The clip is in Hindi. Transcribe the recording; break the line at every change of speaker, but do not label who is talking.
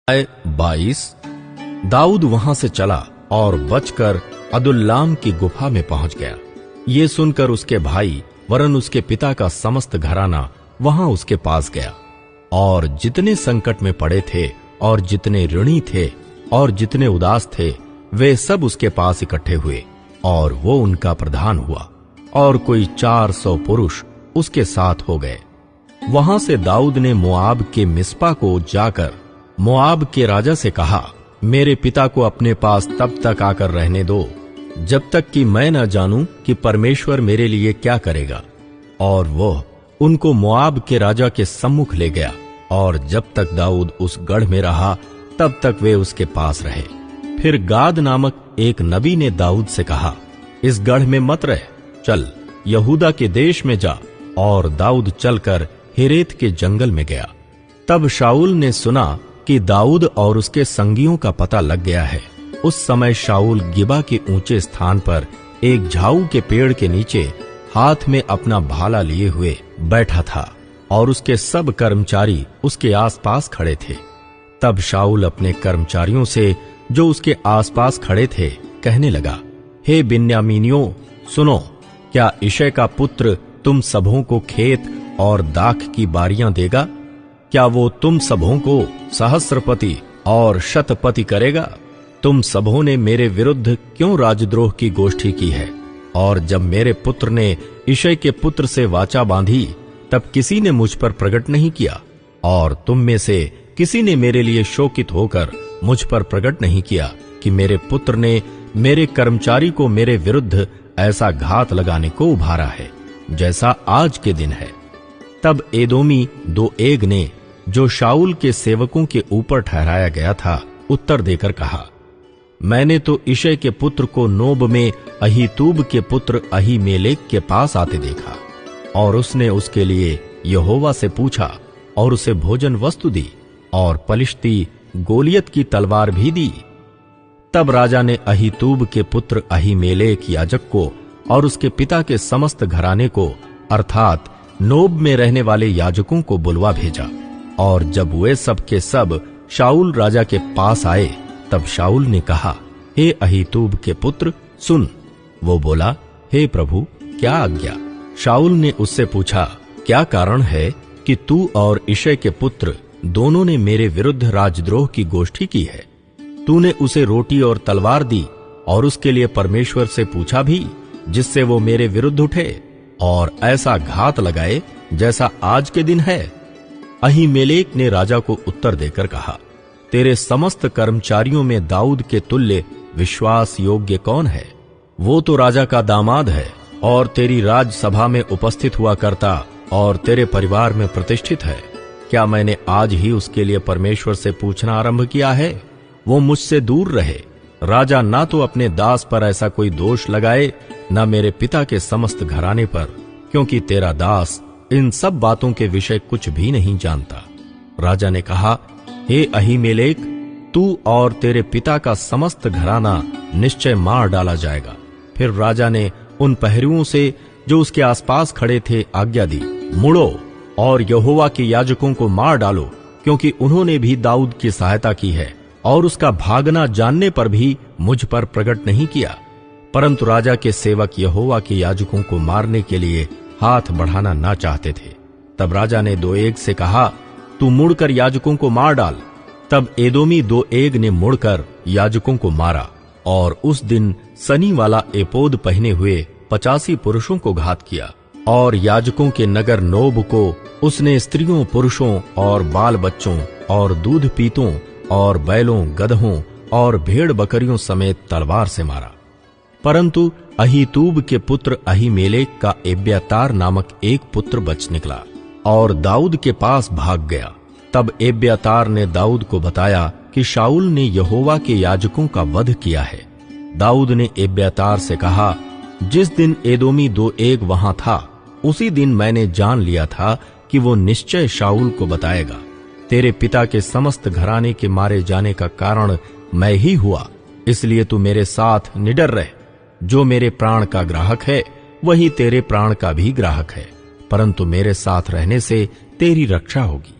22 दाऊद वहां से चला और बचकर अदुल्लाम की गुफा में पहुंच गया। ये सुनकर उसके भाई वरन उसके पिता का समस्त घराना वहां उसके पास गया, और जितने संकट में पड़े थे और जितने ऋणी थे और जितने उदास थे वे सब उसके पास इकट्ठे हुए, और वो उनका प्रधान हुआ, और कोई 400 पुरुष उसके साथ हो गए। वहां से दाऊद ने मोआब के मिस्पा को जाकर मोआब के राजा से कहा, मेरे पिता को अपने पास तब तक आकर रहने दो जब तक कि मैं न जानूं कि परमेश्वर मेरे लिए क्या करेगा। और वह उनको मोआब के राजा के सम्मुख ले गया, और जब तक दाऊद उस गढ़ में रहा तब तक वे उसके पास रहे। फिर गाद नामक एक नबी ने दाऊद से कहा, इस गढ़ में मत रह, चल यहूदा के देश में जा। और दाऊद चलकर हेरेत के जंगल में गया। तब शाऊल ने सुना कि दाऊद और उसके संगियों का पता लग गया है। उस समय शाऊल गिबा के ऊंचे स्थान पर एक झाऊ के पेड़ के नीचे हाथ में अपना भाला लिए हुए बैठा था, और उसके सब कर्मचारी उसके आसपास खड़े थे। तब शाऊल अपने कर्मचारियों से जो उसके आसपास खड़े थे कहने लगा, हे बिन्यामीनियों सुनो, क्या इशै का पुत्र तुम सबों को खेत और दाख की बारियां देगा? क्या वो तुम सबों को सहस्रपति और शतपति करेगा? तुम सबों ने मेरे विरुद्ध क्यों राजद्रोह की गोष्ठी की है? और जब मेरे पुत्र ने इशै के पुत्र से वाचा बांधी तब किसी ने मुझ पर प्रकट नहीं किया, और तुम में से किसी ने मेरे लिए शोकित होकर मुझ पर प्रकट नहीं किया कि मेरे पुत्र ने मेरे कर्मचारी को मेरे विरुद्ध ऐसा घात लगाने को उभारा है जैसा आज के दिन है। तब एदोमी दोएग ने, जो शाऊल के सेवकों के ऊपर ठहराया गया था, उत्तर देकर कहा, मैंने तो इशै के पुत्र को नोब में अहीतूब के पुत्र अहीमेलेक के पास आते देखा, और उसने उसके लिए यहोवा से पूछा और उसे भोजन वस्तु दी, और पलिश्ती गोलियत की तलवार भी दी। तब राजा ने अहीतूब के पुत्र अहीमेलेक याजक को और उसके पिता के समस्त घराने को, अर्थात नोब में रहने वाले याजकों को बुलवा भेजा। और जब वे सब के सब शाऊल राजा के पास आए तब शाऊल ने कहा, हे अहीतूब के पुत्र सुन। वो बोला, हे प्रभु क्या आज्ञा? शाऊल ने उससे पूछा, क्या कारण है कि तू और इशै के पुत्र दोनों ने मेरे विरुद्ध राजद्रोह की गोष्ठी की है? तूने उसे रोटी और तलवार दी, और उसके लिए परमेश्वर से पूछा भी, जिससे वो मेरे विरुद्ध उठे और ऐसा घात लगाए जैसा आज के दिन है। अहीमेलेक ने राजा को उत्तर देकर कहा, तेरे समस्त कर्मचारियों में दाऊद के तुल्य विश्वास योग्य कौन है? वो तो राजा का दामाद है और तेरी राजसभा में उपस्थित हुआ करता और तेरे परिवार में प्रतिष्ठित है। क्या मैंने आज ही उसके लिए परमेश्वर से पूछना आरंभ किया है? वो मुझसे दूर रहे। राजा ना तो अपने दास पर ऐसा कोई दोष लगाए, न मेरे पिता के समस्त घराने पर, क्योंकि तेरा दास इन सब बातों के विषय कुछ भी नहीं जानता। राजा ने कहा, हे अहीमेलेक, तू और तेरे पिता का समस्त घराना निश्चय मार डाला जाएगा। फिर राजा ने उन पहरुओं से जो उसके आसपास खड़े थे आज्ञा दी, मुड़ो और यहोवा के याजकों को मार डालो, क्योंकि उन्होंने भी दाऊद की सहायता की है, और उसका भागना जानने पर भी मुझ पर प्रकट नहीं किया। परंतु राजा के सेवक यहोवा के याजकों को मारने के लिए हाथ बढ़ाना ना चाहते थे। तब राजा ने दोएग से कहा, तू मुड़कर याजकों को मार डाल। तब एदोमी दोएग ने मुड़कर याजकों को मारा, और उस दिन सनी वाला एपोद पहने हुए 85 पुरुषों को घात किया। और याजकों के नगर नोब को उसने स्त्रियों, पुरुषों और बाल बच्चों और दूध पीतों और बैलों, गदहों और भेड़ बकरियों समेत तलवार से मारा। परंतु अहीतूब के पुत्र अहीमेलेक का एब्यातार नामक एक पुत्र बच निकला और दाऊद के पास भाग गया। तब एब्यातार ने दाऊद को बताया कि शाऊल ने यहोवा के याजकों का वध किया है। दाऊद ने एब्यातार से कहा, जिस दिन एदोमी दोएग वहां था उसी दिन मैंने जान लिया था कि वो निश्चय शाऊल को बताएगा। तेरे पिता के समस्त घराने के मारे जाने का कारण मैं ही हुआ, इसलिए तू मेरे साथ निडर रह। जो मेरे प्राण का ग्राहक है वही तेरे प्राण का भी ग्राहक है, परंतु मेरे साथ रहने से तेरी रक्षा होगी।